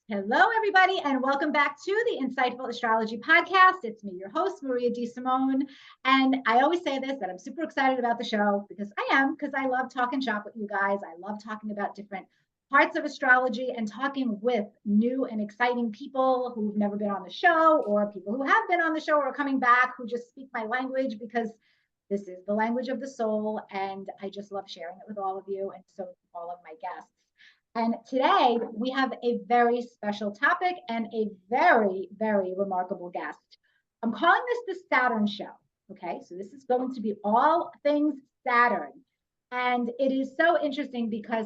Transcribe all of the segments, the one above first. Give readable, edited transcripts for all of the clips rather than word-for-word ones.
Hello, everybody, and welcome back to the Insightful Astrology Podcast. It's me, your host, Maria D. Simone. And I always say this, that I'm super excited about the show because I love talking shop with you guys. I love talking about different parts of astrology and talking with new and exciting people who've never been on the show or people who have been on the show or are coming back who just speak my language because this is the language of the soul. And I just love sharing it with all of you and so all of my guests. And today we have a very special topic and a very, very remarkable guest. I'm calling this the Saturn Show. Okay, so this is going to be all things Saturn. And it is so interesting because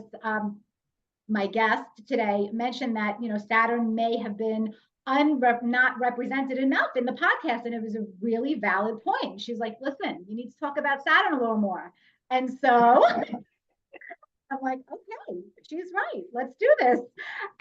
my guest today mentioned that, Saturn may have been not represented enough in the podcast. And it was a really valid point. She's like, listen, you need to talk about Saturn a little more. And so I'm like, okay, she's right. Let's do this.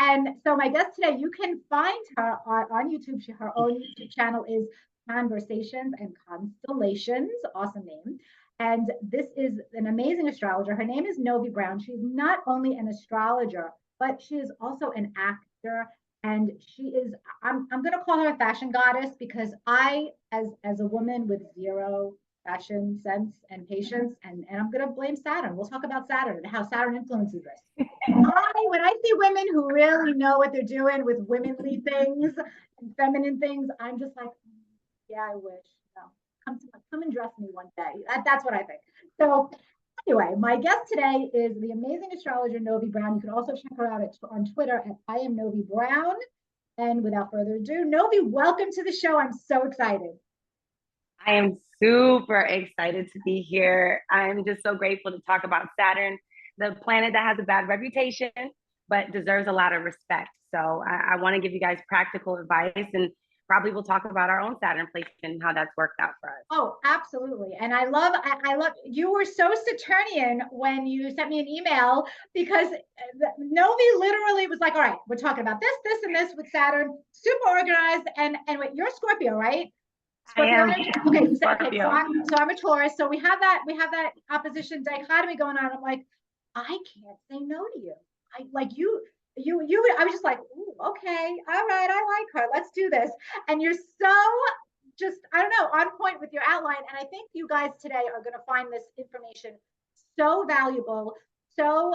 And so my guest today, you can find her on YouTube. Her own YouTube channel is Conversations and Constellations. Awesome name. And this is an amazing astrologer. Her name is Novi Brown. She's not only an astrologer, but she is also an actor. And she is, I'm going to call her a fashion goddess because as a woman with zero fashion sense and patience, and I'm going to blame Saturn. We'll talk about Saturn and how Saturn influences this. When I see women who really know what they're doing with womanly things and feminine things, I'm just like, yeah, I wish. Come and dress me one day. That's what I think. So anyway, my guest today is the amazing astrologer Novi Brown. You can also check her out on Twitter at I am Novi Brown. And without further ado, Novi, welcome to the show. I'm so excited. I am super excited to be here. I'm just so grateful to talk about Saturn, the planet that has a bad reputation, but deserves a lot of respect. So I want to give you guys practical advice, and probably we'll talk about our own Saturn placement and how that's worked out for us. Oh, absolutely. And I love, you were so Saturnian when you sent me an email because Novi literally was like, all right, we're talking about this, and this with Saturn, super organized. And wait, you're a Scorpio, right? Scorpio. I am. Okay, so I'm a Taurus. So we have that opposition dichotomy going on. I'm like, I can't say no to you. I was just like, ooh, okay, all right, I like her. Let's do this. And you're so just, I don't know, on point with your outline. And I think you guys today are going to find this information so valuable, so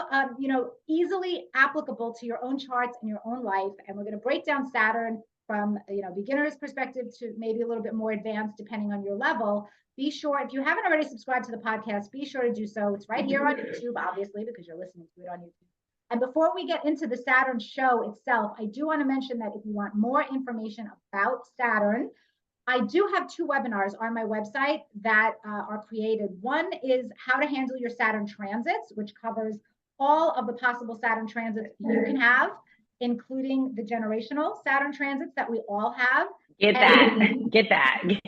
easily applicable to your own charts and your own life. And we're going to break down Saturn from beginner's perspective to maybe a little bit more advanced depending on your level. Be sure, if you haven't already subscribed to the podcast, be sure to do so. It's right here on YouTube, obviously, because you're listening to it on YouTube. And before we get into the Saturn show itself, I do want to mention that if you want more information about Saturn, I do have 2 webinars on my website that are created. One is how to handle your Saturn transits, which covers all of the possible Saturn transits you can have, including the generational Saturn transits that we all have. Get that. And between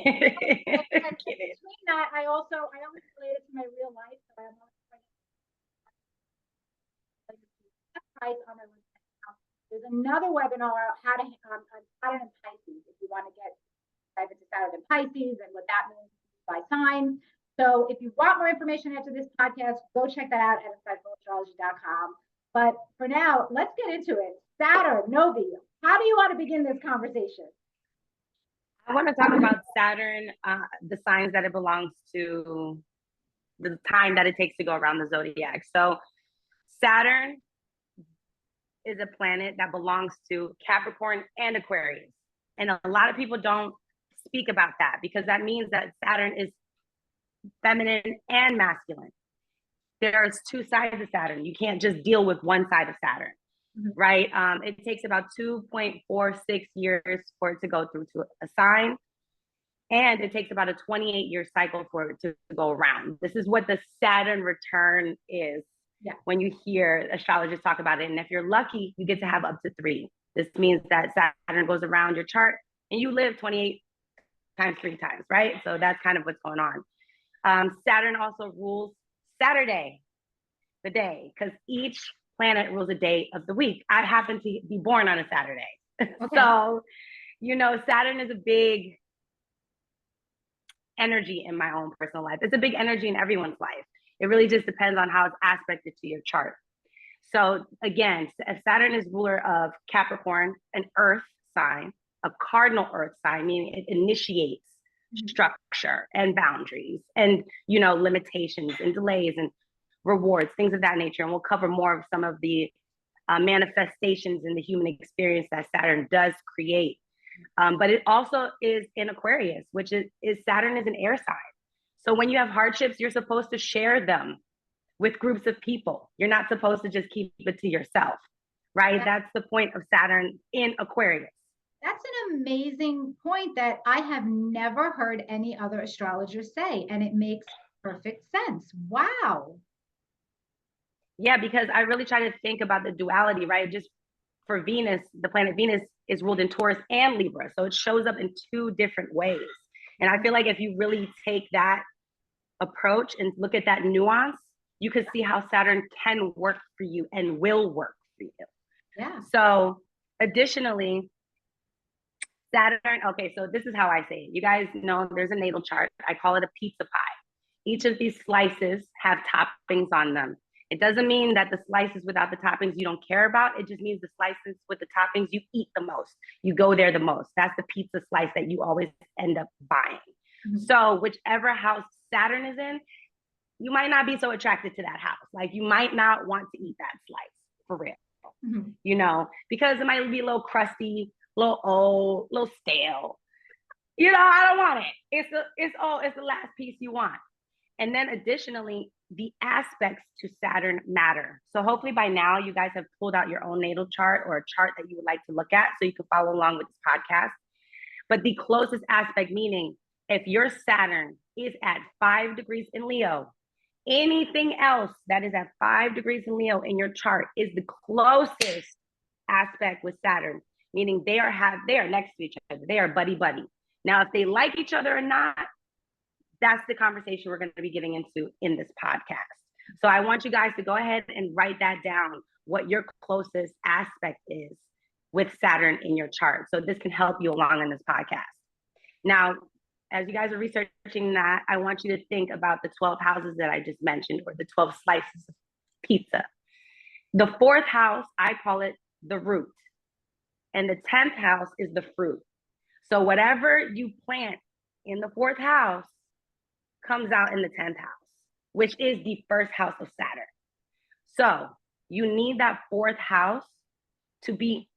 that, I always relate it to my real life. So I'm There's another webinar, how to Saturn and Pisces, if you want to dive into Saturn and Pisces and what that means by sign. So if you want more information after this podcast, go check that out at InsightfulAstrology.com. But for now, let's get into it. Saturn, Novi, how do you want to begin this conversation? I want to talk about Saturn, the signs that it belongs to, the time that it takes to go around the zodiac. So Saturn is a planet that belongs to Capricorn and Aquarius. And a lot of people don't speak about that because that means that Saturn is feminine and masculine. There's 2 sides of Saturn. You can't just deal with one side of Saturn, right? It takes about 2.46 years for it to go through to a sign. And it takes about a 28-year cycle for it to go around. This is what the Saturn return is. Yeah. When you hear astrologers talk about it. And if you're lucky, you get to have up to 3. This means that Saturn goes around your chart and you live 28 times 3 times, right? So that's kind of what's going on. Saturn also rules Saturday, the day, because each planet rules a day of the week. I happen to be born on a Saturday. Okay. So, Saturn is a big energy in my own personal life. It's a big energy in everyone's life. It really just depends on how it's aspected to your chart. So again, Saturn is ruler of Capricorn, an earth sign, a cardinal earth sign, meaning it initiates structure and boundaries and, limitations and delays and rewards, things of that nature. And we'll cover more of some of the manifestations in the human experience that Saturn does create. But it also is in Aquarius, which is Saturn is an air sign. So when you have hardships, you're supposed to share them with groups of people. You're not supposed to just keep it to yourself, right? That's the point of Saturn in Aquarius. That's an amazing point that I have never heard any other astrologer say, and it makes perfect sense. Wow. Yeah, because I really try to think about the duality, right? Just for Venus, the planet Venus is ruled in Taurus and Libra. So it shows up in two different ways. And I feel like if you really take that approach and look at that nuance, you can see how Saturn can work for you and will work for you. Yeah. So additionally, Saturn, okay, so this is how I say it. You guys know there's a natal chart. I call it a pizza pie. Each of these slices have toppings on them. It doesn't mean that the slices without the toppings you don't care about. It just means the slices with the toppings you eat the most. You go there the most. That's the pizza slice that you always end up buying. Mm-hmm. So whichever house Saturn is in, you might not be so attracted to that house. Like you might not want to eat that slice for real, because it might be a little crusty, a little old, a little stale. I don't want it. It's the last piece you want. And then additionally, the aspects to Saturn matter. So hopefully by now you guys have pulled out your own natal chart or a chart that you would like to look at so you can follow along with this podcast. But the closest aspect, meaning if your Saturn is at 5 degrees in Leo, anything else that is at 5 degrees in Leo in your chart is the closest aspect with Saturn, meaning they are next to each other. They are buddy-buddy. Now, if they like each other or not, that's the conversation we're going to be getting into in this podcast. So I want you guys to go ahead and write that down, what your closest aspect is with Saturn in your chart. So this can help you along in this podcast. Now, as you guys are researching that, I want you to think about the 12 houses that I just mentioned, or the 12 slices of pizza. The fourth house, I call it the root. And the 10th house is the fruit. So whatever you plant in the fourth house comes out in the 10th house, which is the first house of Saturn. So you need that fourth house to be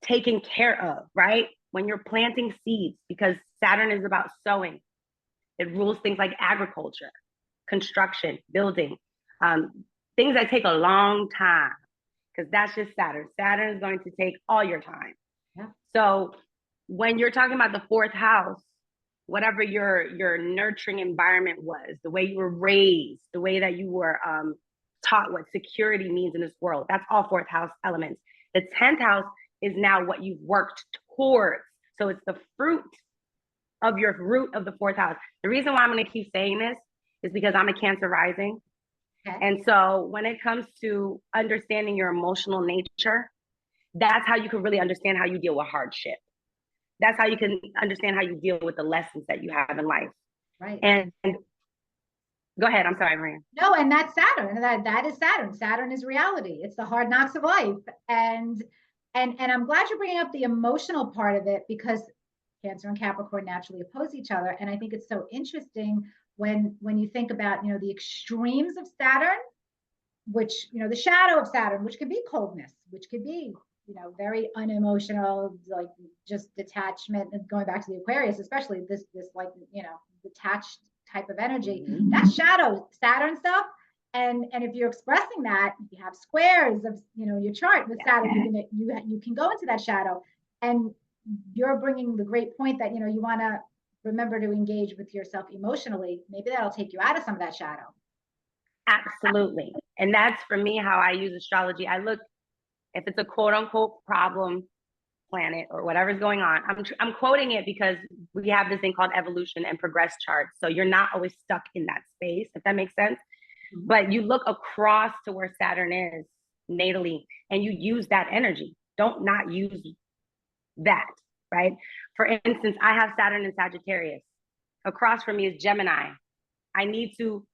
taken care of, right? When you're planting seeds, because Saturn is about sowing. It rules things like agriculture, construction, building, things that take a long time, because that's just Saturn. Saturn is going to take all your time. Yeah. So when you're talking about the fourth house, whatever your nurturing environment was, the way you were raised, the way that you were taught what security means in this world, that's all fourth house elements. The 10th house is now what you've worked towards. So it's the fruit of your root of the fourth house. The reason why I'm going to keep saying this is because I'm a Cancer rising. Okay. And so when it comes to understanding your emotional nature, that's how you can really understand how you deal with hardship. That's how you can understand how you deal with the lessons that you have in life. Right. And go ahead. I'm sorry, Maria. No, and that's Saturn. That is Saturn. Saturn is reality. It's the hard knocks of life. And I'm glad you're bringing up the emotional part of it, because Cancer and Capricorn naturally oppose each other. And I think it's so interesting when you think about, the extremes of Saturn, which, the shadow of Saturn, which could be coldness, which could be, very unemotional, like just detachment, and going back to the Aquarius, especially this like, detached type of energy, that shadow Saturn stuff. And if you're expressing that, if you have squares of, your chart with Saturn, you can go into that shadow. And you're bringing the great point that, you want to remember to engage with yourself emotionally. Maybe that'll take you out of some of that shadow. Absolutely. And that's for me how I use astrology. I look, if it's a quote unquote problem planet or whatever's going on, I'm quoting it because we have this thing called evolution and progress charts. So you're not always stuck in that space, if that makes sense. Mm-hmm. But you look across to where Saturn is natally and you use that energy. Don't not use that, right? For instance, I have Saturn in Sagittarius. Across from me is Gemini. I need to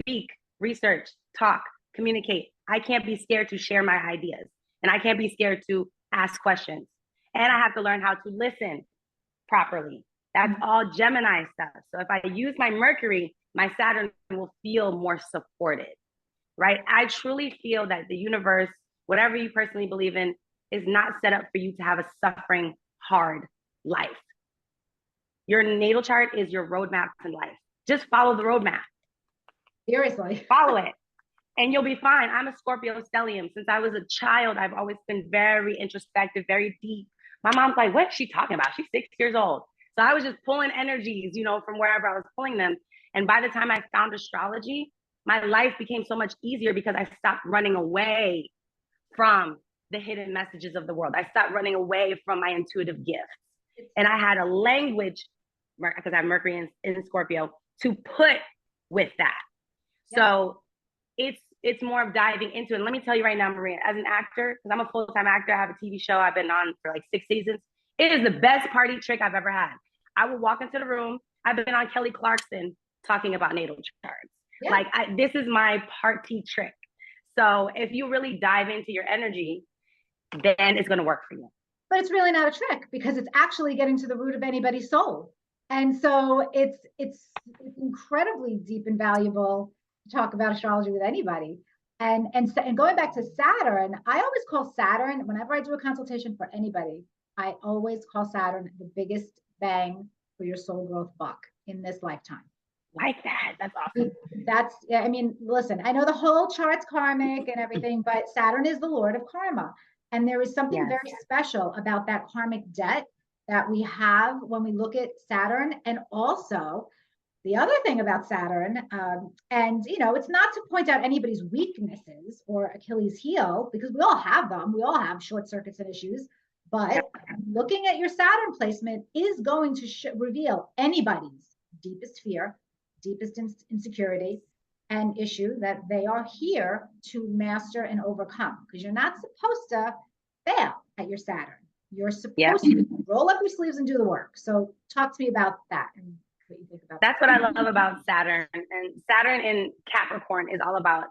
speak, research, talk, communicate. I can't be scared to share my ideas, and I can't be scared to ask questions. And I have to learn how to listen properly. That's all Gemini stuff. So if I use my Mercury, my Saturn will feel more supported, right? I truly feel that the universe, whatever you personally believe in, is not set up for you to have a suffering, hard life. Your natal chart is your roadmap in life. Just follow the roadmap. Seriously. Follow it, and you'll be fine. I'm a Scorpio stellium. Since I was a child, I've always been very introspective, very deep. My mom's like, what's she talking about? She's 6 years old. So I was just pulling energies, you know, from wherever I was pulling them. And by the time I found astrology, my life became so much easier because I stopped running away from the hidden messages of the world. I stopped running away from my intuitive gifts. And I had a language, because I have Mercury in Scorpio, to put with that. Yeah. So it's more of diving into it. And let me tell you right now, Maria, as an actor, because I'm a full-time actor, I have a TV show I've been on for like 6 seasons. It is the best party trick I've ever had. I will walk into the room. I've been on Kelly Clarkson talking about natal charts. Yeah. Like this is my party trick. So if you really dive into your energy, then it's going to work for you. But it's really not a trick, because it's actually getting to the root of anybody's soul. And so it's incredibly deep and valuable to talk about astrology with anybody. And going back to Saturn, I always call Saturn, whenever I do a consultation for anybody, I always call Saturn the biggest bang for your soul growth buck in this lifetime. Like that. That's awesome. I mean, listen, I know the whole chart's karmic and everything, but Saturn is the Lord of karma. And there is something very special about that karmic debt that we have when we look at Saturn. And also the other thing about Saturn, and you know, it's not to point out anybody's weaknesses or Achilles heel, because we all have them. We all have short circuits and issues. But looking at your Saturn placement is going to reveal anybody's deepest fear, deepest insecurity, and issue that they are here to master and overcome. Because you're not supposed to fail at your Saturn. You're supposed to roll up your sleeves and do the work. So talk to me about that and what you think about that. That's what I love about Saturn. And Saturn in Capricorn is all about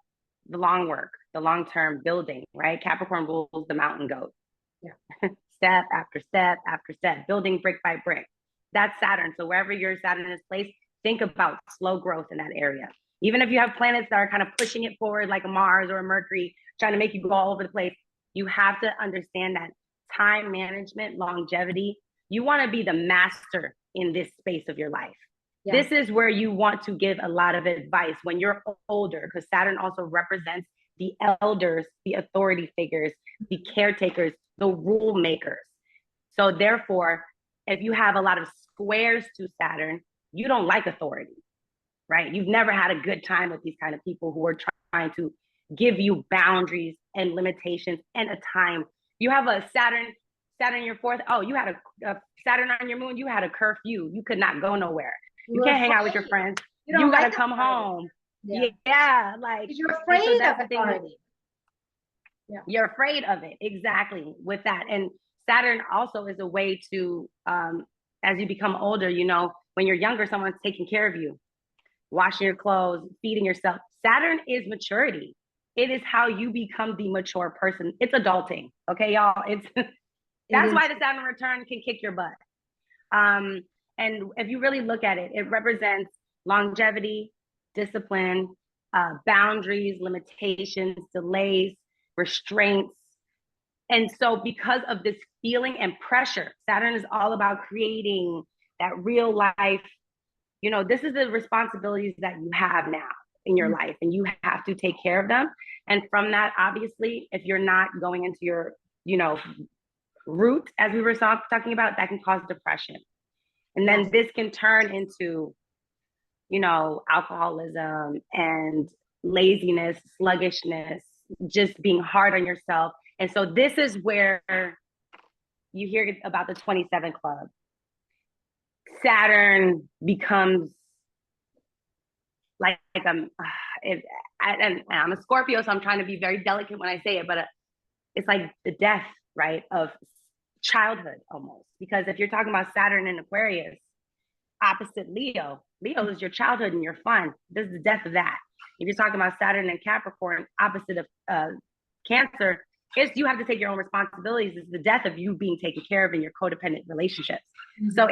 the long work, the long-term building, right? Capricorn rules the mountain goat. Yeah. Step after step after step, building brick by brick. That's Saturn. So wherever your Saturn is placed, think about slow growth in that area. Even if you have planets that are kind of pushing it forward, like a Mars or a Mercury, trying to make you go all over the place, you have to understand that time management, longevity, you want to be the master in this space of your life. Yeah. This is where you want to give a lot of advice when you're older, because Saturn also represents the elders, the authority figures, the caretakers, the rule makers. So therefore, if you have a lot of squares to Saturn, you don't like authority, right? You've never had a good time with these kind of people who are trying to give you boundaries and limitations and a time. You have a Saturn your fourth. Oh, you had a Saturn on your moon. You had a curfew. You could not go nowhere. You can't hang out with your friends. You got to come home. Yeah, like you're afraid of authority. Yeah, you're afraid of it. Exactly. With that, and Saturn also is a way to, as you become older, you know, when you're younger, someone's taking care of you, washing your clothes, feeding yourself. Saturn is maturity. It is how you become the mature person. It's adulting. Okay, y'all. That's why the Saturn return can kick your butt. And if you really look at it, it represents longevity, discipline, boundaries, limitations, delays, restraints. And so because of this feeling and pressure, Saturn is all about creating that real life. You know, this is the responsibilities that you have now in your life, and you have to take care of them. And from that, obviously, if you're not going into your, you know, root, as we were talking about, that can cause depression. And then this can turn into, you know, alcoholism and laziness, sluggishness, just being hard on yourself. And so this is where you hear about the 27 Club. Saturn becomes like and I'm a Scorpio, so I'm trying to be very delicate when I say it, but it's like the death, right, of childhood almost. Because if you're talking about Saturn in Aquarius, opposite Leo. Leo is your childhood and your fun. This is the death of that. If you're talking about Saturn and Capricorn, opposite of Cancer, it's you have to take your own responsibilities. It's the death of you being taken care of in your codependent relationships. Mm-hmm. So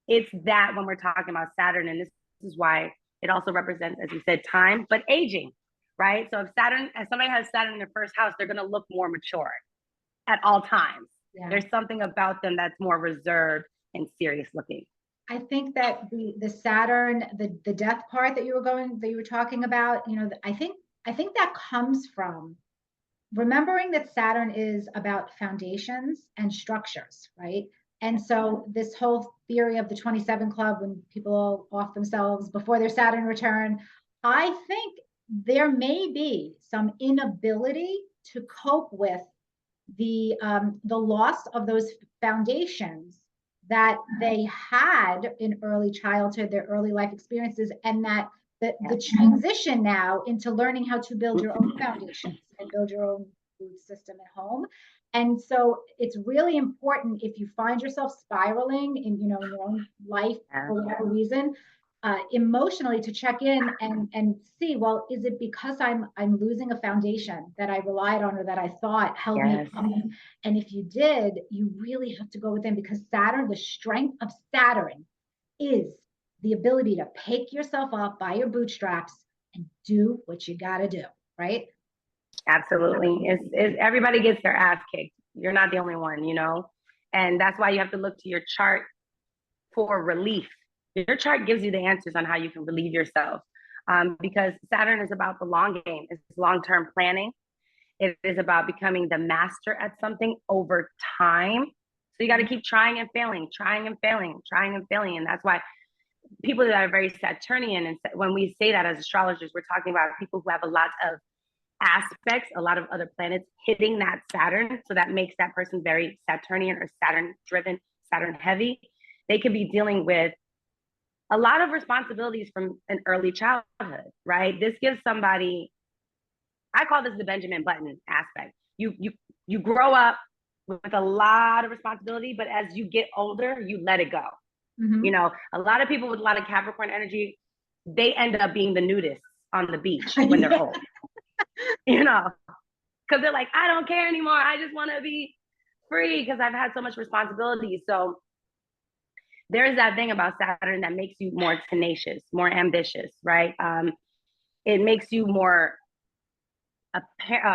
it's that when we're talking about Saturn, and this is why it also represents, as you said, time, but aging, right? So if somebody has Saturn in their first house, they're going to look more mature at all times. Yeah. There's something about them that's more reserved and serious looking. I think that the Saturn, the death part that you were talking about, I think that comes from remembering that Saturn is about foundations and structures, right? And so this whole theory of the 27 club, when people off themselves before their Saturn return, I think there may be some inability to cope with the loss of those foundations that they had in early childhood, their early life experiences, and that the transition now into learning how to build your own foundations and build your own food system at home. And so it's really important, if you find yourself spiraling in your own life for whatever reason, emotionally, to check in and see, well, is it because I'm losing a foundation that I relied on or that I thought held me up? And if you did, you really have to go within, because Saturn, the strength of Saturn is the ability to pick yourself up by your bootstraps and do what you got to do, right? Absolutely. It's everybody gets their ass kicked. You're not the only one, and that's why you have to look to your chart for relief. Your chart gives you the answers on how you can relieve yourself, because Saturn is about the long game. It's long-term planning. It is about becoming the master at something over time. So you got to keep trying and failing. And that's why people that are very Saturnian, and when we say that as astrologers, we're talking about people who have a lot of aspects, a lot of other planets hitting that Saturn. So that makes that person very Saturnian or Saturn driven, Saturn heavy. They could be dealing with a lot of responsibilities from an early childhood, right? This gives somebody, I call this the Benjamin Button aspect. You grow up with a lot of responsibility, but as you get older, you let it go. Mm-hmm. A lot of people with a lot of Capricorn energy, they end up being the nudists on the beach when they're old. Because they're like, I don't care anymore. I just want to be free because I've had so much responsibility. So there's that thing about Saturn that makes you more tenacious, more ambitious, right? It makes you more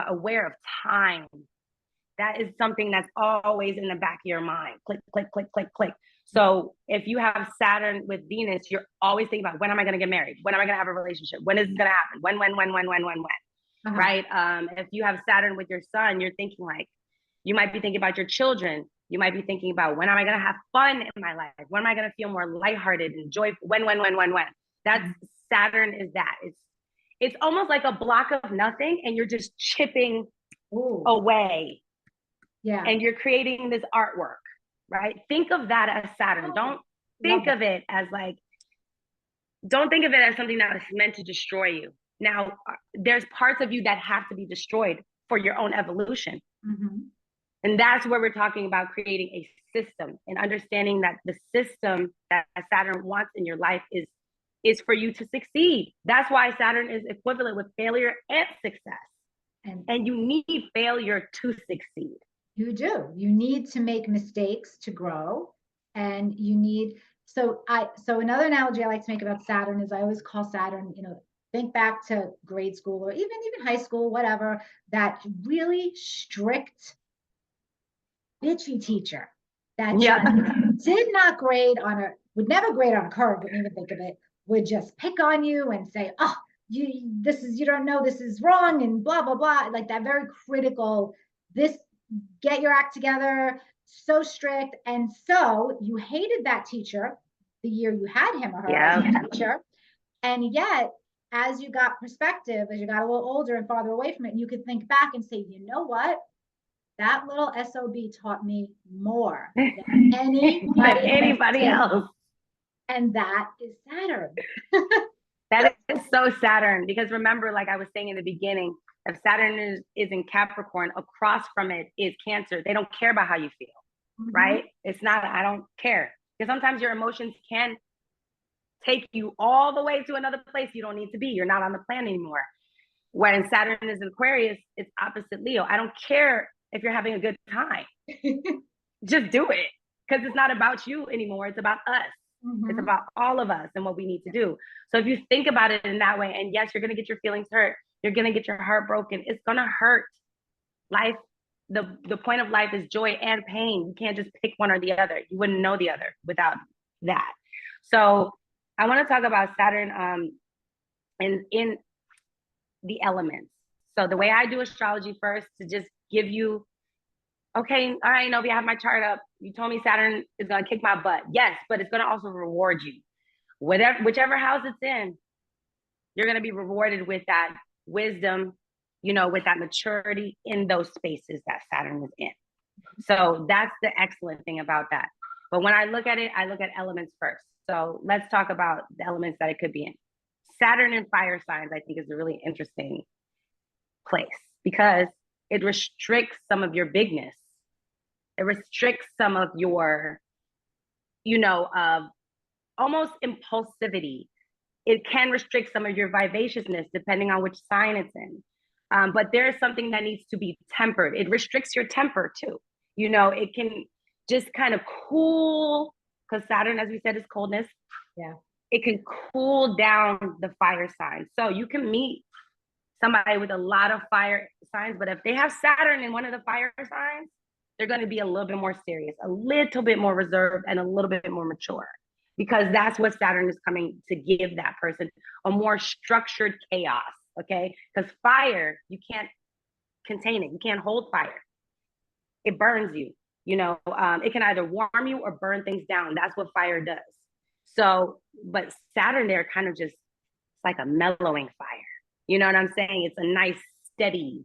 aware of time. That is something that's always in the back of your mind. Click, click, click, click, click. So if you have Saturn with Venus, you're always thinking about, when am I going to get married? When am I going to have a relationship? When is this going to happen? When, uh-huh. Right? If you have Saturn with your Sun, you're thinking like, you might be thinking about your children. You might be thinking about, when am I going to have fun in my life? When am I going to feel more lighthearted and joyful? When? That's Saturn is that. It's almost like a block of nothing, and you're just chipping away. Yeah. And you're creating this artwork, right? Think of that as Saturn. Don't think of it as something that is meant to destroy you. Now, there's parts of you that have to be destroyed for your own evolution. Mm-hmm. And that's where we're talking about creating a system and understanding that the system that Saturn wants in your life is for you to succeed. That's why Saturn is equivalent with failure and success. And you need failure to succeed. You do. You need to make mistakes to grow. And you need, so another analogy I like to make about Saturn is I always call Saturn, think back to grade school or even high school, whatever, that really strict, bitchy teacher that did not would never grade on a curve, wouldn't even think of it, would just pick on you and say, oh, you don't know, this is wrong, and blah, blah, blah. Like that very critical, get your act together, so strict. And so you hated that teacher the year you had him or her as a teacher. And yet, as you got perspective, as you got a little older and farther away from it, you could think back and say, you know what? That little SOB taught me more than anybody else. And that is Saturn. That is so Saturn, because remember, like I was saying in the beginning, if Saturn is in Capricorn, across from it is Cancer. They don't care about how you feel, right? It's not, I don't care. Because sometimes your emotions can take you all the way to another place you don't need to be. You're not on the planet anymore. When Saturn is in Aquarius, it's opposite Leo. I don't care if you're having a good time. Just do it, because it's not about you anymore. It's about us. Mm-hmm. It's about all of us and what we need to do. So if you think about it in that way, and yes, you're going to get your feelings hurt. You're going to get your heart broken. It's going to hurt. Life, the point of life is joy and pain. You can't just pick one or the other. You wouldn't know the other without that. So I want to talk about Saturn in the elements. So the way I do astrology first, to just give you, okay, all right, Novi, I have my chart up. You told me Saturn is going to kick my butt. Yes, but it's going to also reward you. Whichever house it's in, you're going to be rewarded with that wisdom, with that maturity in those spaces that Saturn is in. So that's the excellent thing about that. But when I look at it, I look at elements first. So let's talk about the elements that it could be in. Saturn in fire signs, I think, is a really interesting place because it restricts some of your bigness. It restricts some of your, almost impulsivity. It can restrict some of your vivaciousness depending on which sign it's in. But there's something that needs to be tempered. It restricts your temper too. It can just kind of cool, because Saturn, as we said, is coldness. Yeah. It can cool down the fire signs. So you can meet somebody with a lot of fire signs, but if they have Saturn in one of the fire signs, they're going to be a little bit more serious, a little bit more reserved, and a little bit more mature, because that's what Saturn is coming to give that person, a more structured chaos. Okay. Because fire, you can't contain it. You can't hold fire. It burns you, it can either warm you or burn things down. That's what fire does. So, but Saturn there kind of just, it's like a mellowing fire. You know what I'm saying? It's a nice, steady.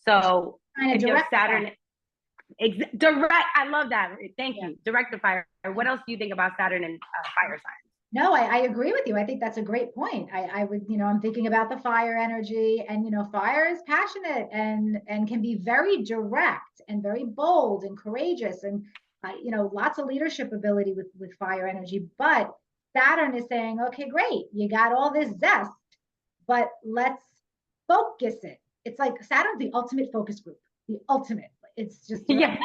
So if you have Saturn, direct, I love that. Thank you. Direct the fire. What else do you think about Saturn and fire signs? No, I agree with you. I think that's a great point. I would, I'm thinking about the fire energy, and, fire is passionate and can be very direct and very bold and courageous, and, lots of leadership ability with fire energy. But Saturn is saying, okay, great. You got all this zest, but let's focus it. It's like Saturn's the ultimate focus group, the ultimate. It's just. Yeah.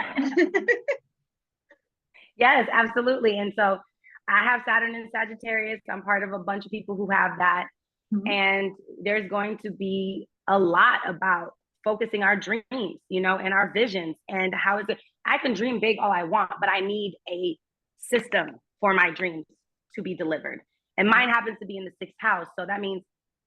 Yes, absolutely. And so I have Saturn in Sagittarius. I'm part of a bunch of people who have that. Mm-hmm. And there's going to be a lot about focusing our dreams, and our visions, and how is it. I can dream big all I want, but I need a system for my dreams to be delivered. And mine happens to be in the 6th house. So that means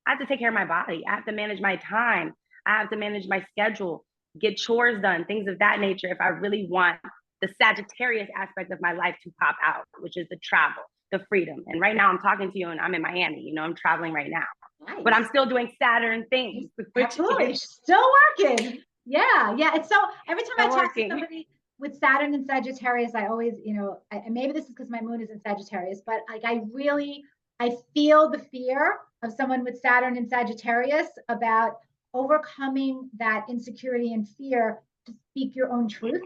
I have to take care of my body. I have to manage my time. I have to manage my schedule, get chores done, things of that nature, if I really want the Sagittarius aspect of my life to pop out, which is the travel, the freedom. And right now I'm talking to you and I'm in Miami, I'm traveling right now. Nice. But I'm still doing Saturn things. Absolutely. Still working. Yeah. It's so every time I talk to somebody with Saturn and Sagittarius, I always, maybe this is because my moon is in Sagittarius, but like I feel the fear of someone with Saturn and Sagittarius about overcoming that insecurity and fear to speak your own truth,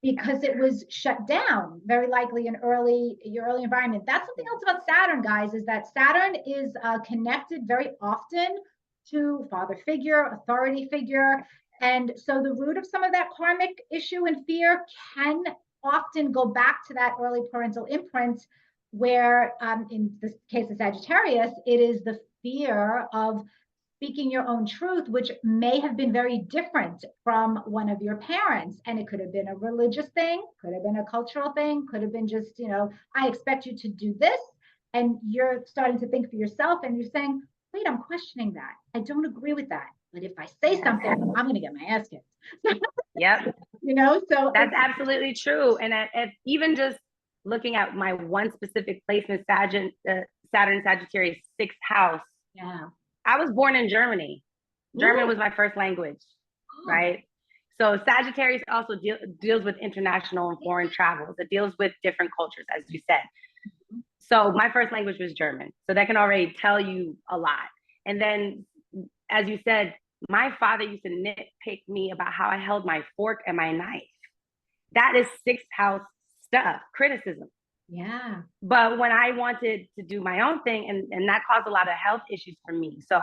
because it was shut down very likely in your early environment. That's something else about Saturn, guys, is that Saturn is connected very often to father figure, authority figure. And so the root of some of that karmic issue and fear can often go back to that early parental imprint, where in the case of Sagittarius, it is the fear of speaking your own truth, which may have been very different from one of your parents. And it could have been a religious thing, could have been a cultural thing, could have been just, I expect you to do this. And you're starting to think for yourself and you're saying, wait, I'm questioning that. I don't agree with that. But if I say something, I'm going to get my ass kicked. Yep. So that's absolutely true. And if even just looking at my one specific placement, Saturn, Sagittarius, 6th house. Yeah. I was born in Germany. German was my first language, right? So Sagittarius also deals with international and foreign travels. It deals with different cultures, as you said. So my first language was German. So that can already tell you a lot. And then, as you said, my father used to nitpick me about how I held my fork and my knife. That is 6th house stuff, criticism. Yeah. But when I wanted to do my own thing, and that caused a lot of health issues for me. So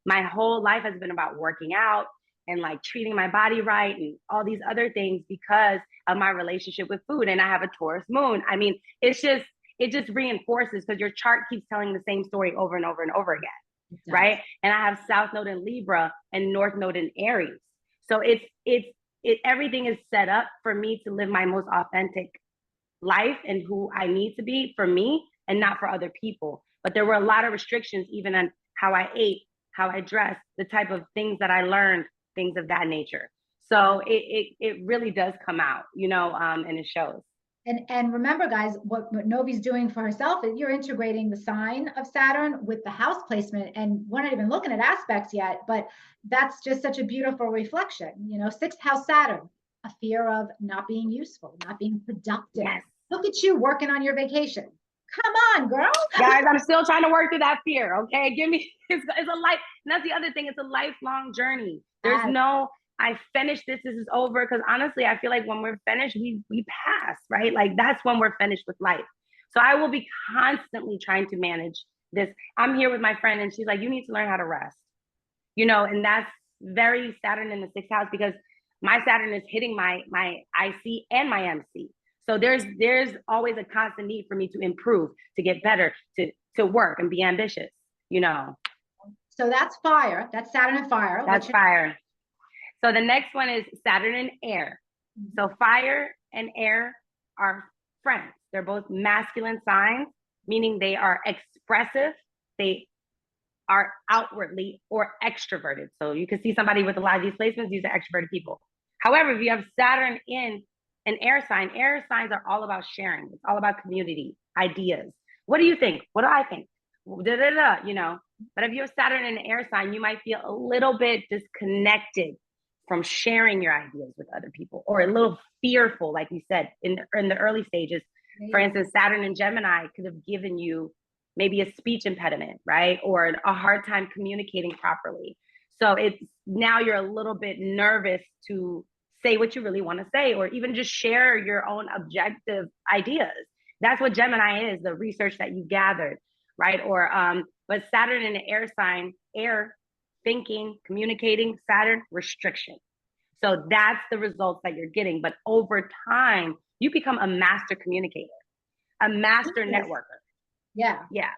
my whole life has been about working out and like treating my body right and all these other things because of my relationship with food. And I have a Taurus moon. I mean, it just reinforces because your chart keeps telling the same story over and over and over again. Right. And I have South Node in Libra and North Node in Aries. So everything is set up for me to live my most authentic life and who I need to be for me and not for other people. But there were a lot of restrictions even on how I ate, how I dressed, the type of things that I learned, things of that nature. So it really does come out, and it shows. And remember, guys, what Novi's doing for herself is you're integrating the sign of Saturn with the house placement. And we're not even looking at aspects yet, but that's just such a beautiful reflection. Sixth house Saturn, a fear of not being useful, not being productive. Yes. Look at you working on your vacation. Come on, girl. Guys, I'm still trying to work through that fear. Okay. It's a life. And that's the other thing. It's a lifelong journey. There's no, I finished this is over. Because honestly, I feel like when we're finished, we pass, right? Like that's when we're finished with life. So I will be constantly trying to manage this. I'm here with my friend and she's like, you need to learn how to rest, and that's very Saturn in the sixth house because my Saturn is hitting my IC and my MC. So there's always a constant need for me to improve, to get better, to work and be ambitious, So that's fire. That's Saturn and fire. That's fire. So the next one is Saturn and air. So fire and air are friends. They're both masculine signs, meaning they are expressive. They are outwardly or extroverted. So you can see somebody with a lot of these placements, these are extroverted people. However, if you have Saturn in an air signs are all about sharing. It's all about community, ideas. What do you think? What do I think? But if you have Saturn in an air sign, you might feel a little bit disconnected from sharing your ideas with other people, or a little fearful, like you said, in the early stages. For instance, Saturn in Gemini could have given you maybe a speech impediment, right? Or a hard time communicating properly. So it's now you're a little bit nervous to say what you really want to say, or even just share your own objective ideas. That's what Gemini is, the research that you gathered, right? Or, but Saturn in the air sign, air, thinking, communicating, Saturn, restriction. So that's the results that you're getting. But over time, you become a master communicator, a master networker. Yeah. Yeah.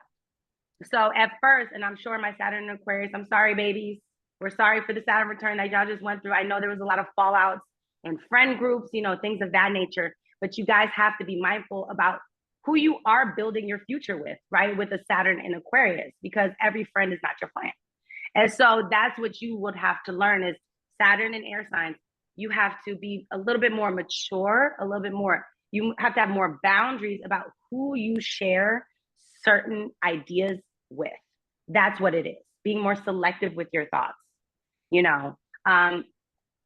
So at first, and I'm sure my Saturn in Aquarius, I'm sorry, babies. We're sorry for the Saturn return that y'all just went through. I know there was a lot of fallouts and friend groups, things of that nature. But you guys have to be mindful about who you are building your future with, right? With the Saturn in Aquarius, because every friend is not your friend. And so that's what you would have to learn is Saturn and air signs. You have to be a little bit more mature, a little bit more. You have to have more boundaries about who you share certain ideas with. That's what it is. Being more selective with your thoughts,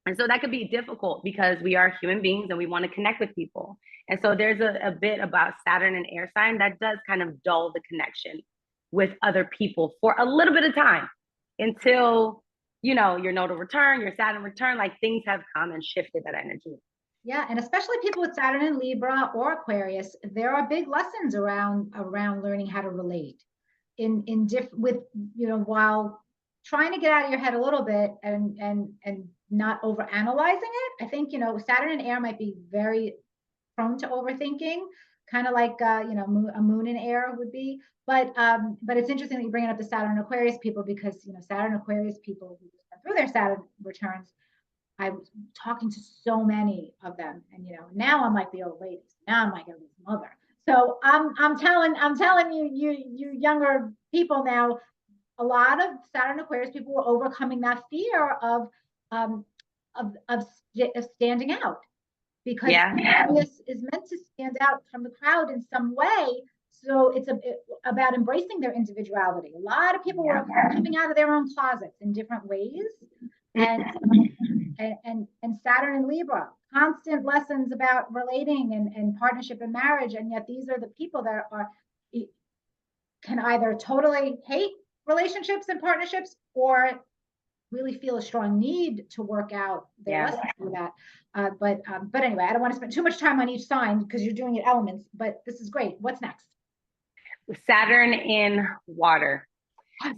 and so that could be difficult because we are human beings and we want to connect with people. And so there's a bit about Saturn and air sign that does kind of dull the connection with other people for a little bit of time until, your nodal return, your Saturn return, like things have come and shifted that energy. Yeah, and especially people with Saturn in Libra or Aquarius, there are big lessons around learning how to relate while trying to get out of your head a little bit and not over analyzing it. I think Saturn and air might be very prone to overthinking, kind of like a moon in air would be. But it's interesting that you bring up the Saturn Aquarius people because Saturn Aquarius people who went through their Saturn returns. I was talking to so many of them, and now I'm like the old ladies. Now I'm like a mother. So I'm telling you younger people now, a lot of Saturn Aquarius people were overcoming that fear of standing out, because Aquarius is meant to stand out from the crowd in some way. So it's about embracing their individuality. A lot of people were coming out of their own closets in different ways, and Saturn and Libra, constant lessons about relating and partnership and marriage, and yet these are the people that can either totally hate relationships and partnerships or really feel a strong need to work out their lessons through that. But anyway, I don't want to spend too much time on each sign because you're doing it elements, but this is great. What's next? Saturn in water.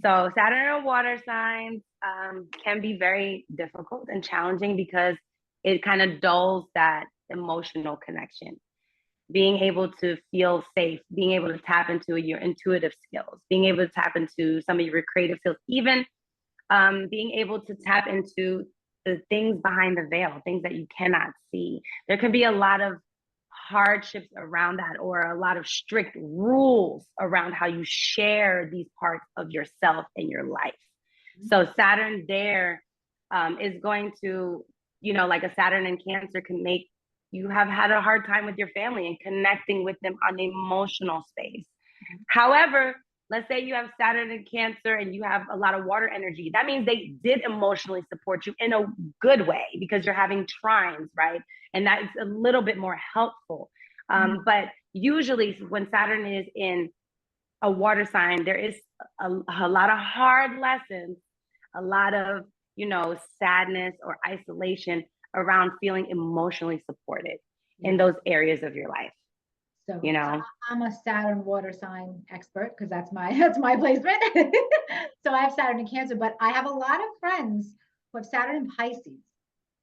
So Saturn in water signs can be very difficult and challenging because it kind of dulls that emotional connection. Being able to feel safe, being able to tap into your intuitive skills, being able to tap into some of your creative skills, even being able to tap into the things behind the veil, things that you cannot see. There can be a lot of hardships around that, or a lot of strict rules around how you share these parts of yourself in your life. So Saturn there is going to, like a Saturn in Cancer can make you have had a hard time with your family and connecting with them on the emotional space. However, let's say you have Saturn in Cancer and you have a lot of water energy. That means they did emotionally support you in a good way because you're having trines, right? And that's a little bit more helpful. But usually when Saturn is in a water sign, there is a lot of hard lessons, a lot of, sadness or isolation around feeling emotionally supported in those areas of your life. So I'm a Saturn water sign expert because that's my placement. So I have Saturn in Cancer, but I have a lot of friends who have Saturn in Pisces,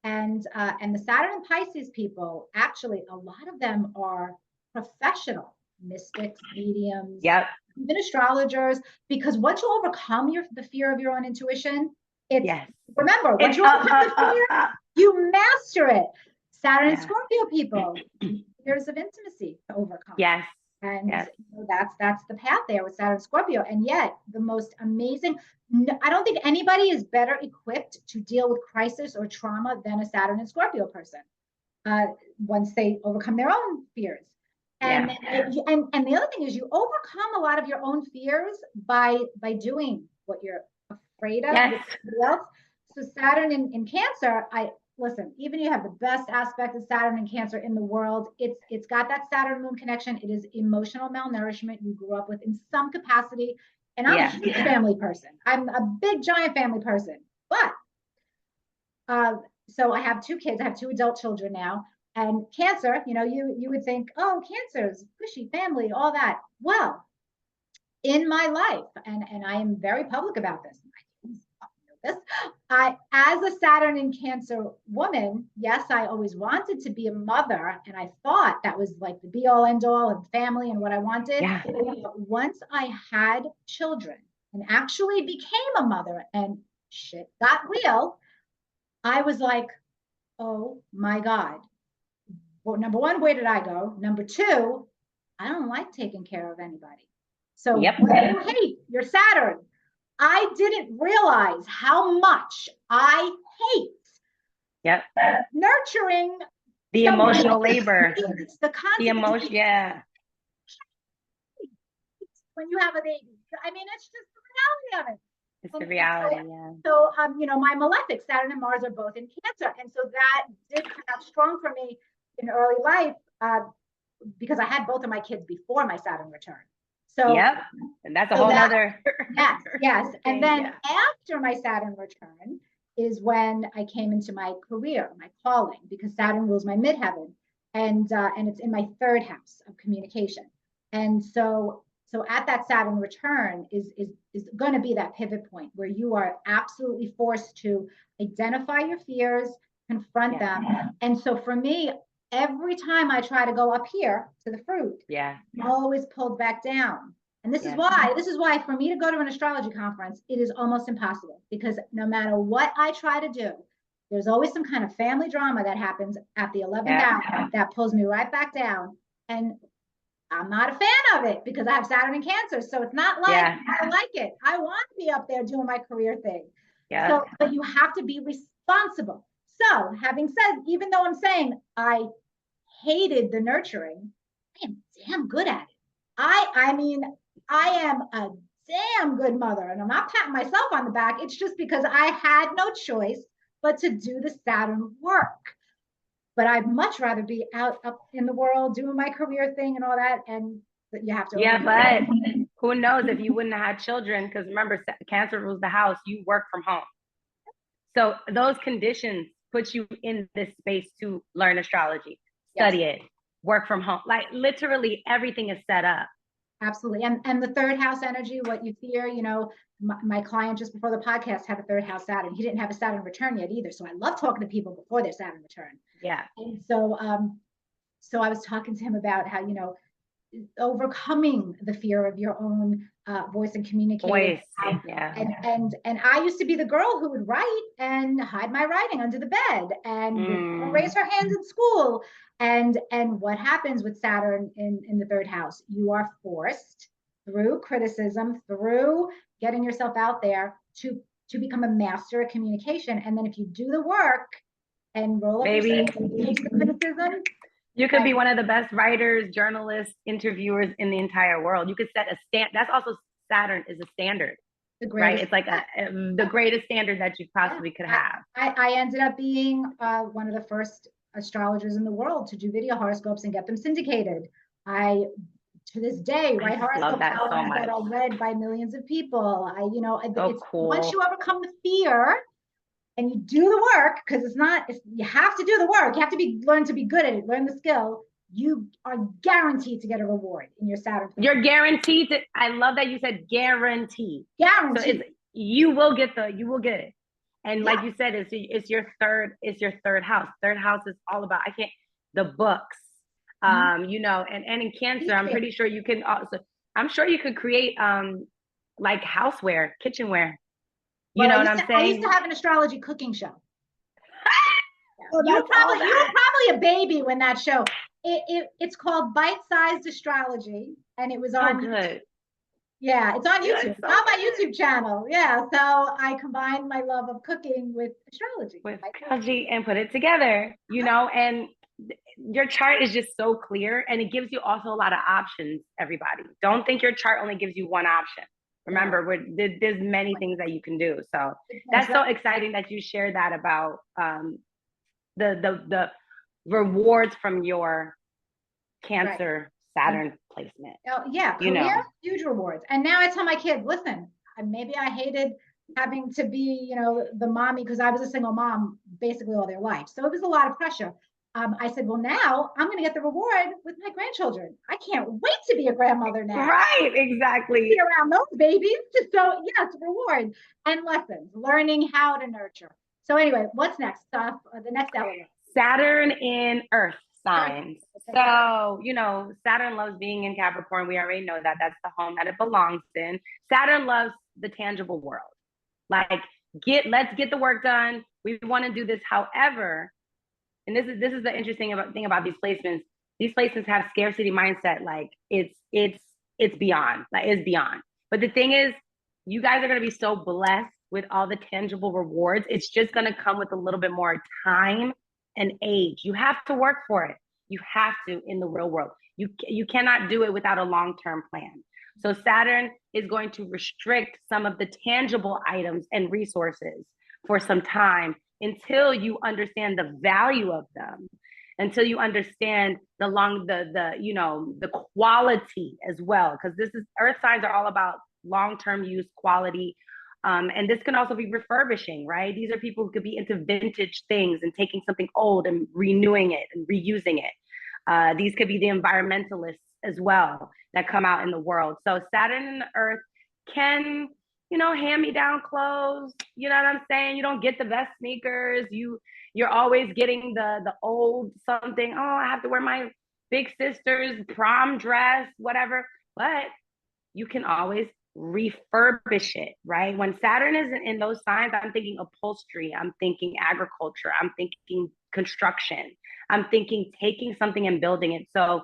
and the Saturn in Pisces people, actually, a lot of them are professional mystics, mediums, even astrologers, because once you overcome the fear of your own intuition, remember, once you overcome the fear, you master it. Saturn and Scorpio people, years of intimacy to overcome. And that's the path there with Saturn and Scorpio. And yet the most amazing, I don't think anybody is better equipped to deal with crisis or trauma than a Saturn and Scorpio person once they overcome their own fears. And the other thing is you overcome a lot of your own fears by doing what you're afraid of. So Saturn in Cancer, listen, even you have the best aspect of Saturn and Cancer in the world, it's got that Saturn moon connection. It is emotional malnourishment you grew up with in some capacity. And I'm a huge family person. I'm a big giant family person. But so I have two kids. I have two adult children now. And Cancer, you would think, oh, Cancer's pushy family, all that. Well, in my life, and I am very public about this, as a Saturn in Cancer woman, yes, I always wanted to be a mother, and I thought that was like the be all end all of family and what I wanted. But once I had children and actually became a mother and shit got real, I was like, oh my God. Well, number one, where did I go? Number two, I don't like taking care of anybody. So what do you hate? You're Saturn. I didn't realize how much I hate nurturing the emotional labor, the emotion. When you have a baby, I mean, it's just the reality of it. It's the reality, So, my malefic, Saturn and Mars are both in Cancer, and so that did come out strong for me in early life because I had both of my kids before my Saturn return. So and that's a whole other. Yes. And then after my Saturn return is when I came into my career, my calling, because Saturn rules my midheaven, and it's in my third house of communication. And so at that Saturn return is going to be that pivot point where you are absolutely forced to identify your fears, confront them. And so for me, every time I try to go up here to the fruit, I'm always pulled back down. And this is why for me to go to an astrology conference, it is almost impossible, because no matter what I try to do, there's always some kind of family drama that happens at the 11th hour that pulls me right back down. And I'm not a fan of it because I have Saturn in Cancer. So it's not like I like it. I want to be up there doing my career thing. So, but you have to be responsible. So having said, even though I'm saying I hated the nurturing, I am damn good at it. I mean, I am a damn good mother, and I'm not patting myself on the back. It's just because I had no choice but to do the Saturn work. But I'd much rather be up in the world doing my career thing and all that. And you have to. But who knows if you wouldn't have had children? Because remember, Cancer rules the house. You work from home. So those conditions put you in this space to learn astrology, study it, work from home. Like literally everything is set up. Absolutely. And the third house energy, what you fear, you know, my client just before the podcast had a third house Saturn. He didn't have a Saturn return yet either. So I love talking to people before their Saturn return. Yeah. And so, so I was talking to him about how, you know, overcoming the fear of your own voice and communicating. And I used to be the girl who would write and hide my writing under the bed and raise her hands in school. And what happens with Saturn in the third house? You are forced through criticism, through getting yourself out there to become a master at communication. And then if you do the work and roll up your sleeves and take the criticism, you could be one of the best writers, journalists, interviewers in the entire world. You could set a that's also Saturn is a standard, right? It's like the greatest standard that you possibly could have. I ended up being one of the first astrologers in the world to do video horoscopes and get them syndicated. I, to this day, write horoscopes that are read by millions of people. Once you overcome the fear and you do the work, because you have to do the work. You have to learn to be good at it, learn the skill. You are guaranteed to get a reward in your Saturn. You're guaranteed to. I love that you said guarantee. Guaranteed. So you will get it. And like you said, it's your third house. Third house is all about the books. You know, and in Cancer, I'm pretty sure you can also. I'm sure you could create like houseware, kitchenware. You know what I'm saying? I used to have an astrology cooking show. You were probably a baby when that show. It's called Bite-Sized Astrology, and it was on. Oh, good. Yeah, it's on YouTube. It's on my YouTube channel. Yeah, so I combined my love of cooking with astrology. And put it together. You know, and your chart is just so clear, and it gives you also a lot of options. Everybody, don't think your chart only gives you one option. Remember, there's many things that you can do. So that's so exciting that you share that about the rewards from your Cancer Saturn placement. Oh yeah, career, huge rewards. And now I tell my kids, listen, maybe I hated having to be, you know, the mommy because I was a single mom basically all their life. So it was a lot of pressure. I said, well, now I'm going to get the reward with my grandchildren. I can't wait to be a grandmother now. Right, exactly. Be around those babies. So yes, reward and lessons, learning how to nurture. So anyway, what's next? The next element. Saturn in Earth signs. So, you know, Saturn loves being in Capricorn. We already know that. That's the home that it belongs in. Saturn loves the tangible world. Like, let's get the work done. We want to do this. However, and this is the interesting thing about these placements. These placements have scarcity mindset. Like it's beyond. Like it's beyond. But the thing is, you guys are going to be so blessed with all the tangible rewards. It's just going to come with a little bit more time and age. You have to work for it. You have to in the real world. You cannot do it without a long-term plan. So Saturn is going to restrict some of the tangible items and resources for some time until you understand the value of them, until you understand the quality as well. Because Earth signs are all about long-term use, quality. And this can also be refurbishing, right? These are people who could be into vintage things and taking something old and renewing it and reusing it. These could be the environmentalists as well that come out in the world. So Saturn and the Earth can, you know, hand-me-down clothes. You know what I'm saying? You don't get the best sneakers. You're always getting the old something. Oh, I have to wear my big sister's prom dress, whatever. But you can always refurbish it, right? When Saturn is in those signs, I'm thinking upholstery. I'm thinking agriculture. I'm thinking construction. I'm thinking taking something and building it. So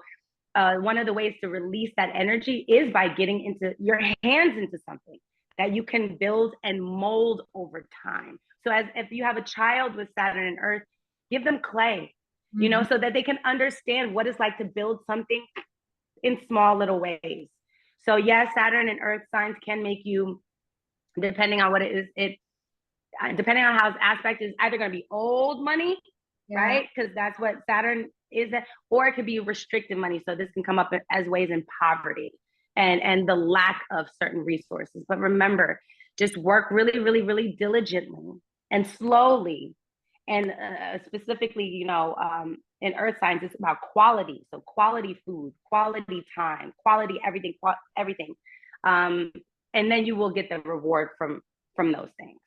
one of the ways to release that energy is by getting into your hands into something that you can build and mold over time. So if you have a child with Saturn and Earth, give them clay, you know, so that they can understand what it's like to build something in small little ways. So yes, Saturn and Earth signs can make you, depending on what it is, depending on how its aspect is, either going to be old money, right? Because that's what Saturn is, or it could be restricted money. So this can come up as ways in poverty and the lack of certain resources. But remember, just work really, really, really diligently And slowly, and specifically, in earth signs, it's about quality. So quality food, quality time, quality everything, everything. And then you will get the reward from those things.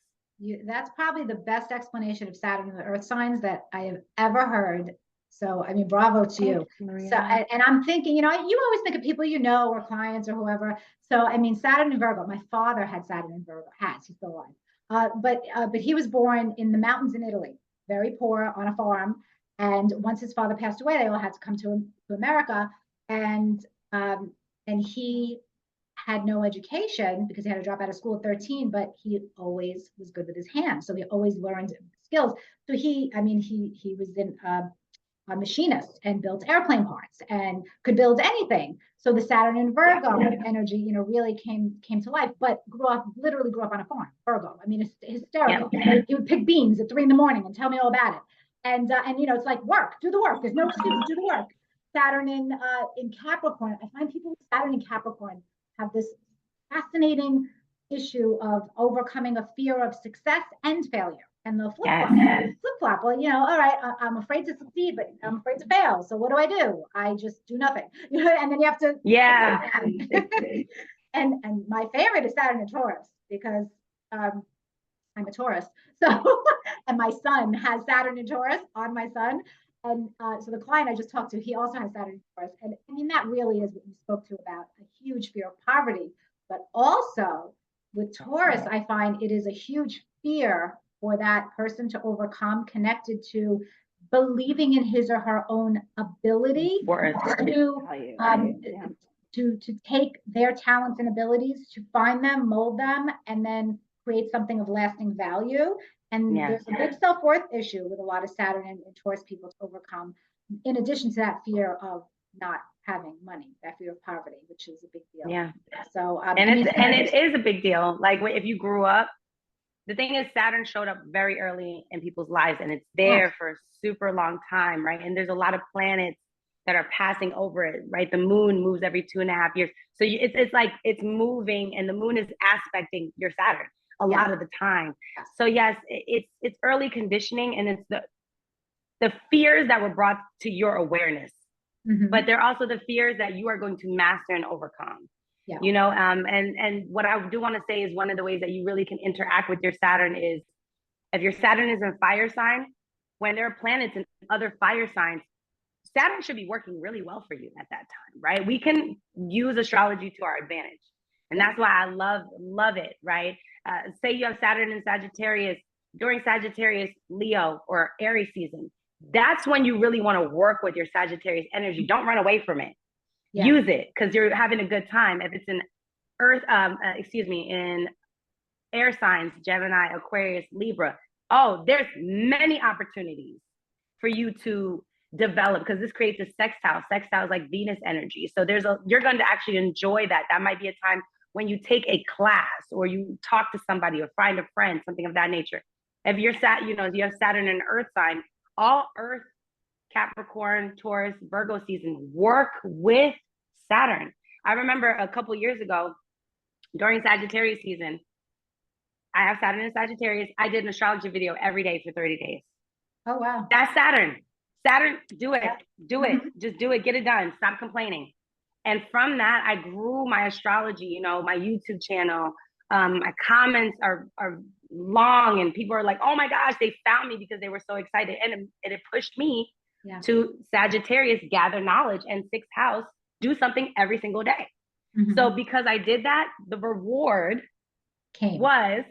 That's probably the best explanation of Saturn and the earth signs that I have ever heard. So, I mean, bravo to you. So, and I'm thinking, you always think of people or clients or whoever. So, I mean, Saturn and Virgo. My father had Saturn and Virgo. He's still alive. But he was born in the mountains in Italy, very poor on a farm. And once his father passed away, they all had to come to America. And he had no education because he had to drop out of school at 13, but he always was good with his hands. So he always learned skills. So he was in a machinist and built airplane parts and could build anything. So the Saturn and Virgo energy, really came to life, but literally grew up on a farm. Virgo. I mean, it's hysterical. Yeah. He would pick beans at 3 a.m. and tell me all about it. And it's like do the work. There's no excuse, do the work. Saturn in Capricorn. I find people with Saturn in Capricorn have this fascinating issue of overcoming a fear of success and failure. And the flip-flop, well, all right, I'm afraid to succeed, but I'm afraid to fail. So what do? I just do nothing. And then you have to. Yeah. and my favorite is Saturn and Taurus because I'm a Taurus. So, and my son has Saturn and Taurus on my son. And so the client I just talked to, he also has Saturn and Taurus. And I mean, that really is what you spoke to about a huge fear of poverty. But also with Taurus, I find it is a huge fear for that person to overcome, connected to believing in his or her own ability to take their talents and abilities, to find them, mold them, and then create something of lasting value. And there's a big self-worth issue with a lot of Saturn and Taurus people to overcome, in addition to that fear of not having money, that fear of poverty, which is a big deal. Yeah. So, it is a big deal. Like if you grew up, the thing is, Saturn showed up very early in people's lives, and it's there for a super long time, right? And there's a lot of planets that are passing over it, right? The moon moves every 2.5 years. So it's like it's moving, and the moon is aspecting your Saturn a lot of the time. So yes, it's early conditioning, and it's the fears that were brought to your awareness. Mm-hmm. But they're also the fears that you are going to master and overcome. Yeah. And what I do want to say is one of the ways that you really can interact with your Saturn is if your Saturn is in fire sign, when there are planets in other fire signs, Saturn should be working really well for you at that time, right? We can use astrology to our advantage. And that's why I love it, right? Say you have Saturn in Sagittarius, during Sagittarius, Leo, or Aries season. That's when you really want to work with your Sagittarius energy. Don't run away from it. Yeah. Use it because you're having a good time. If it's in in air signs, Gemini, Aquarius, Libra, there's many opportunities for you to develop because this creates a sextile. Sextile is like Venus energy. So you're going to actually enjoy that. That might be a time when you take a class or you talk to somebody or find a friend, something of that nature. If you're you have Saturn in Earth sign, all Earth, Capricorn, Taurus, Virgo season work with Saturn. I remember a couple years ago during Sagittarius season, I have Saturn in Sagittarius. I did an astrology video every day for 30 days. Oh, wow. That's Saturn. Saturn, do it. Do it. Just do it. Get it done. Stop complaining. And from that, I grew my astrology, my YouTube channel. My comments are long and people are like, oh my gosh, they found me because they were so excited. And it pushed me to Sagittarius, gather knowledge, and 6th house, do something every single day. Mm-hmm. So because I did that, the reward was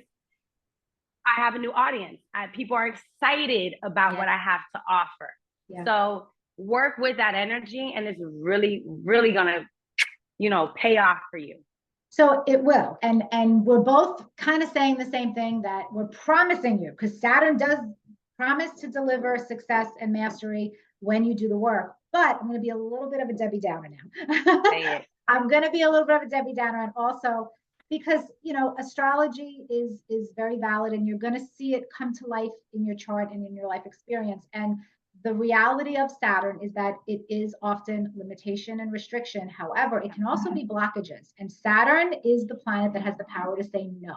I have a new audience. People are excited about what I have to offer. Yeah. So work with that energy and it's really, really going to, pay off for you. So it will. And we're both kind of saying the same thing, that we're promising you, because Saturn does promise to deliver success and mastery when you do the work. But I'm going to be a little bit of a Debbie Downer now. I'm going to be a little bit of a Debbie Downer. And also because, astrology is very valid and you're going to see it come to life in your chart and in your life experience. And the reality of Saturn is that it is often limitation and restriction. However, it can also be blockages. And Saturn is the planet that has the power to say no.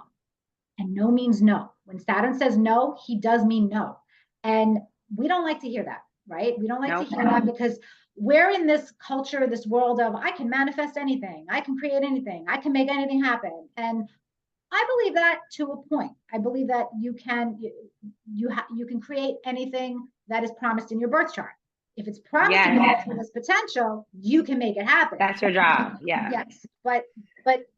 And no means no. When Saturn says no, he does mean no. And we don't like to hear that, right? We don't like to hear that because we're in this culture, this world of I can manifest anything, I can create anything, I can make anything happen. And I believe that to a point. I believe that you can create anything that is promised in your birth chart. If it's promised in this potential, you can make it happen. That's your job. Yeah. Yes. But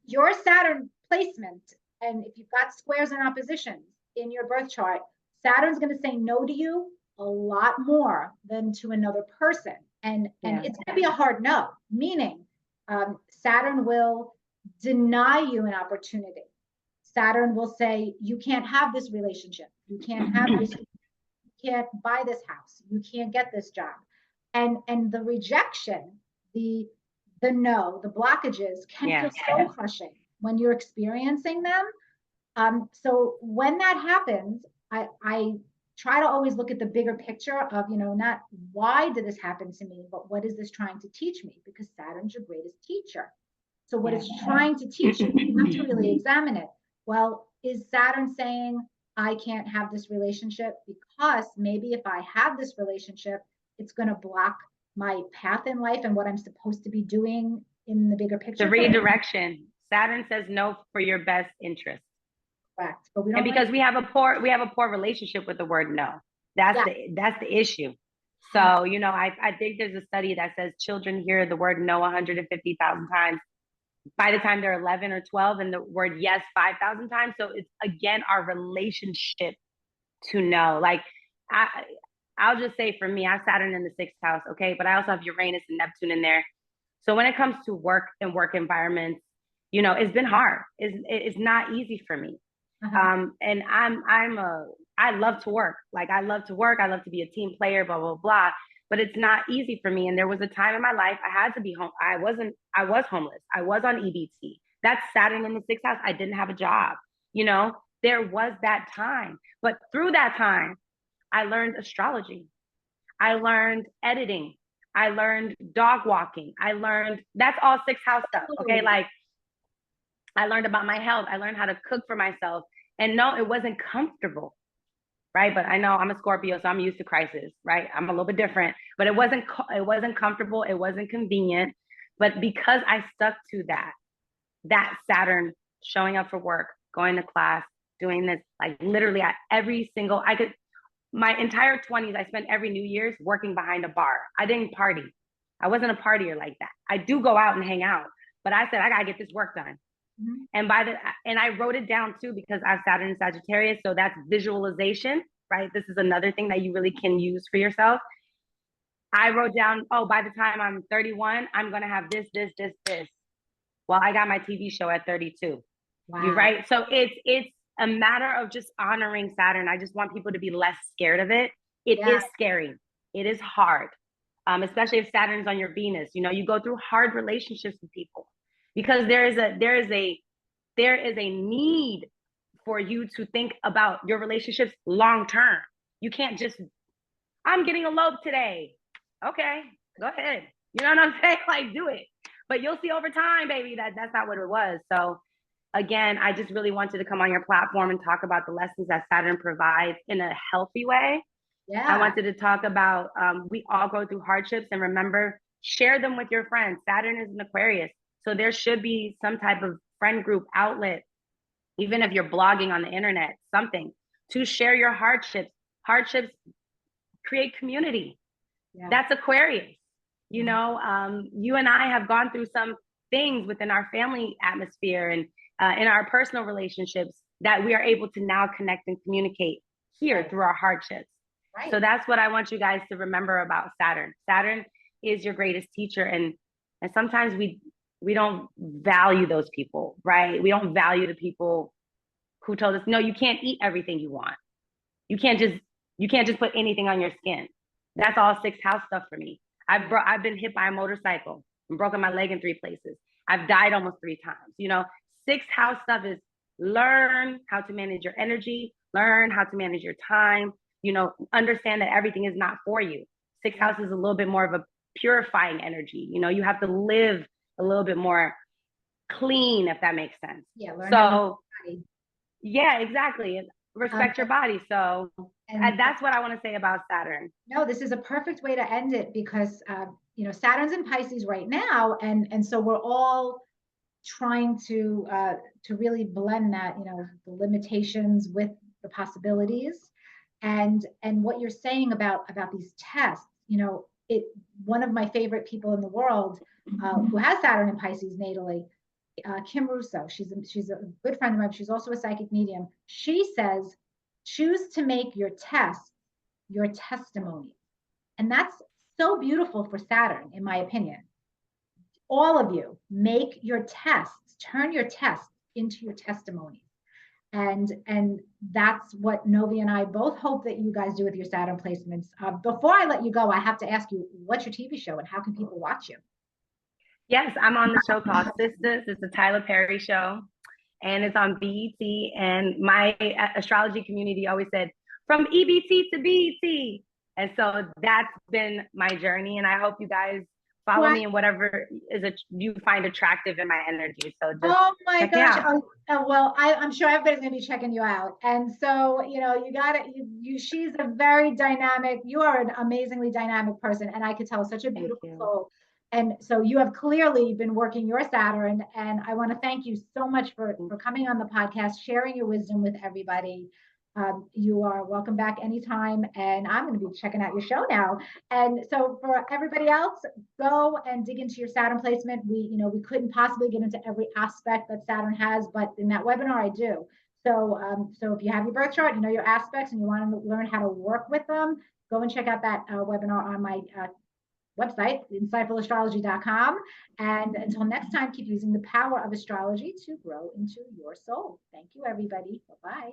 your Saturn placement, and if you've got squares and oppositions in your birth chart, Saturn's going to say no to you a lot more than to another person. And it's going to be a hard no, meaning Saturn will deny you an opportunity. Saturn will say, you can't have this relationship. You can't have this. You can't buy this house. You can't get this job. And the rejection, the no, the blockages can feel so crushing when you're experiencing them. So when that happens, I try to always look at the bigger picture of, not why did this happen to me, but what is this trying to teach me? Because Saturn's your greatest teacher. So what it's trying to teach you, you have to really examine it. Well, is Saturn saying I can't have this relationship because maybe if I have this relationship, it's going to block my path in life and what I'm supposed to be doing in the bigger picture? The redirection. Saturn says no for your best interest. Correct. But we don't, and because we have a poor relationship with the word no. That's the issue. So, I think there's a study that says children hear the word no 150,000 times by the time they're 11 or 12, and the word yes 5,000 times. So it's, again, our relationship to no. Like, I'll just say for me, I have Saturn in the 6th house, okay? But I also have Uranus and Neptune in there. So when it comes to work and work environments, it's been hard. It's not easy for me. And I love to work. Like, I love to work. I love to be a team player, blah, blah, blah. But it's not easy for me. And there was a time in my life I had to be home. I was homeless. I was on EBT. That's Saturn in the 6th house. I didn't have a job. There was that time. But through that time, I learned astrology. I learned editing. I learned dog walking. That's all 6th house stuff. Okay. Like, I learned about my health. I learned how to cook for myself. And no, it wasn't comfortable. Right. But I know I'm a Scorpio, so I'm used to crisis. Right. I'm a little bit different, but it wasn't comfortable. It wasn't convenient. But because I stuck to that Saturn, showing up for work, going to class, doing this, like literally my entire 20s, I spent every New Year's working behind a bar. I didn't party. I wasn't a partier like that. I do go out and hang out, but I said, I got to get this work done. And I wrote it down too, because I have Saturn in Sagittarius. So that's visualization, right? This is another thing that you really can use for yourself. I wrote down, by the time I'm 31, I'm going to have this. Well, I got my TV show at 32. Wow. You're right. So it's a matter of just honoring Saturn. I just want people to be less scared of it. It is scary. It is hard. Especially if Saturn's on your Venus. You go through hard relationships with people. Because there is a need for you to think about your relationships long term. You can't just, I'm getting eloped today. Okay, go ahead. You know what I'm saying? Like, do it. But you'll see over time, baby, that's not what it was. So again, I just really wanted to come on your platform and talk about the lessons that Saturn provides in a healthy way. Yeah. I wanted to talk about, we all go through hardships, and remember, share them with your friends. Saturn is an Aquarius. So there should be some type of friend group outlet, even if you're blogging on the internet, something to share your hardships. Hardships create community. Yeah. That's Aquarius. You and I have gone through some things within our family atmosphere and in our personal relationships that we are able to now connect and communicate here through our hardships. Right. So that's what I want you guys to remember about Saturn. Saturn is your greatest teacher. And sometimes we don't value those people, right? We don't value the people who told us, no, you can't eat everything you want. You can't just put anything on your skin. That's all 6th house stuff for me. I've been hit by a motorcycle and broken my leg in 3 places. I've died almost 3 times. 6th house stuff is learn how to manage your energy, learn how to manage your time, understand that everything is not for you. 6th house is a little bit more of a purifying energy. You have to live a little bit more clean, if that makes sense. Yeah. Yeah, exactly. And respect your body. So and that's what I want to say about Saturn. no, this is a perfect way to end it because Saturn's in Pisces right now, and so we're all trying to really blend that, the limitations with the possibilities, and what you're saying about these tests, it one of my favorite people in the world who has Saturn in Pisces natally, Kim Russo. She's a good friend of mine. She's also a psychic medium. She says, choose to make your tests your testimony. And that's so beautiful for Saturn, in my opinion. All of you make your tests, turn your tests into your testimonies. And that's what Novi and I both hope that you guys do with your Saturn placements. Before I let you go, I have to ask you, what's your TV show and how can people watch you? Yes, I'm on the show called Sisters. It's a Tyler Perry show, and it's on BET. And my astrology community always said, from EBT to BET. And so that's been my journey. And I hope you guys follow me in whatever you find attractive in my energy. So just my gosh. Well, I'm sure everybody's going to be checking you out. And so, you got it. She's a very dynamic, you are an amazingly dynamic person. And I could tell such a beautiful soul. And so you have clearly been working your Saturn. And I want to thank you so much for coming on the podcast, sharing your wisdom with everybody. You are welcome back anytime. And I'm going to be checking out your show now. And so for everybody else, go and dig into your Saturn placement. We couldn't possibly get into every aspect that Saturn has, but in that webinar, I do. So, so if you have your birth chart, your aspects, and you want to learn how to work with them, go and check out that webinar on my website, InsightfulAstrology.com. And until next time, keep using the power of astrology to grow into your soul. Thank you, everybody. Bye-bye.